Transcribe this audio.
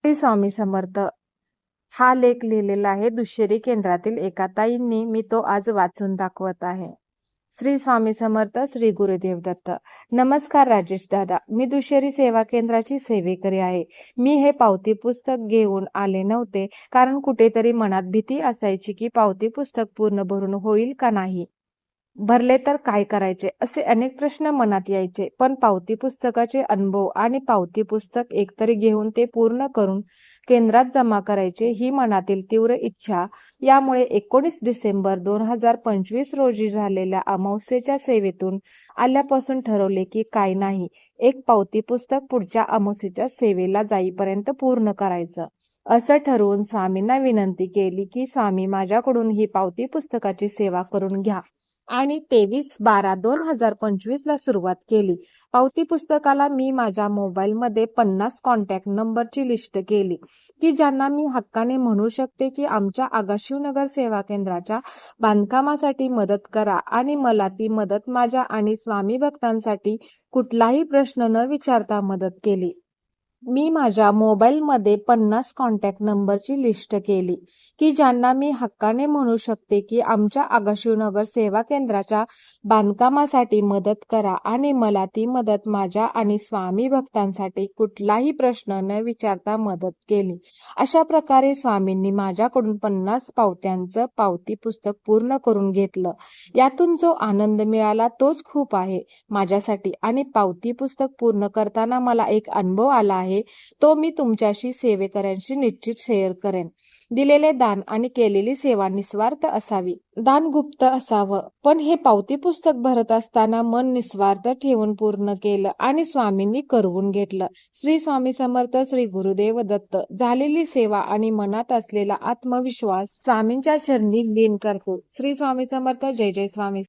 श्री स्वामी समर्थ. हा लेख लिहिलेला आहे दुष्यरी केंद्रातील एका ताईंनी. मी तो आज वाचून दाखवत आहे. श्री स्वामी समर्थ. श्री गुरुदेव दत्त. नमस्कार राजेश दादा. मी दुष्यरी सेवा केंद्राची सेवेकरी आहे. मी हे पावती पुस्तक घेऊन आले नव्हते, कारण कुठेतरी मनात भीती असायची की पावती पुस्तक पूर्ण भरून होईल का नाही, भरले तर काय करायचे, असे अनेक प्रश्न मनात यायचे. पण पावती पुस्तकाचे अनुभव आणि पावती पुस्तक एकतरी घेऊन ते पूर्ण करून केंद्रात जमा करायचे ही मनातील तीव्र इच्छा यामुळे 19 डिसेंबर 2025 रोजी झालेल्या अमावस्येच्या सेवेतून आल्यापासून ठरवले की काय नाही, एक पावती पुस्तक पुढच्या अमावस्येच्या सेवेला जाईपर्यंत पूर्ण करायचं. असं ठरवून स्वामींना विनंती केली की स्वामी, माझ्याकडून ही पावती पुस्तकाची सेवा करून घ्या. आणि 23/12/2025 ला सुरुवात केली. पावती पुस्तकाला मी माझ्या मोबाईलमध्ये 50 कॉन्टॅक्ट नंबरची लिस्ट केली की ज्यांना मी हक्काने म्हणू शकते की आमच्या आगाशिवनगर सेवा केंद्राच्या बांधकामासाठी मदत करा, आणि मला ती मदत माझ्या आणि स्वामी भक्तांसाठी कुठलाही प्रश्न न विचारता मदत केली. मी माझ्या मोबाईलमध्ये 50 कॉन्टॅक्ट नंबरची लिस्ट केली की ज्यांना मी हक्काने म्हणू शकते की आमच्या आगाशिवनगर सेवा केंद्राच्या बांधकामासाठी मदत करा, आणि मला ती मदत माझ्या आणि स्वामी भक्तांसाठी कुठलाही प्रश्न न विचारता मदत केली. अशा प्रकारे स्वामींनी माझ्याकडून 50 पावत्यांचं पावती पुस्तक पूर्ण करून घेतलं. यातून जो आनंद मिळाला तोच खूप आहे माझ्यासाठी. आणि पावती पुस्तक पूर्ण करताना मला एक अनुभव आला आहे, तो मी तुमच्याशी सेवेकऱ्यांशी निश्चित शेअर करेन. दिलेले दान आणि केलेली सेवा निस्वार्थ असावी. दान गुप्त असावं. पण हे पावती पुस्तक भरत असताना मन निस्वार्थ ठेवून पूर्ण केलं आणि स्वामींनी करवून घेतलं. श्री स्वामी समर्थ. श्री गुरुदेव दत्त. झालेली सेवा आणि मनात असलेला आत्मविश्वास स्वामींच्या चरणी लीन करतो. श्री स्वामी समर्थ. जय जय स्वामी.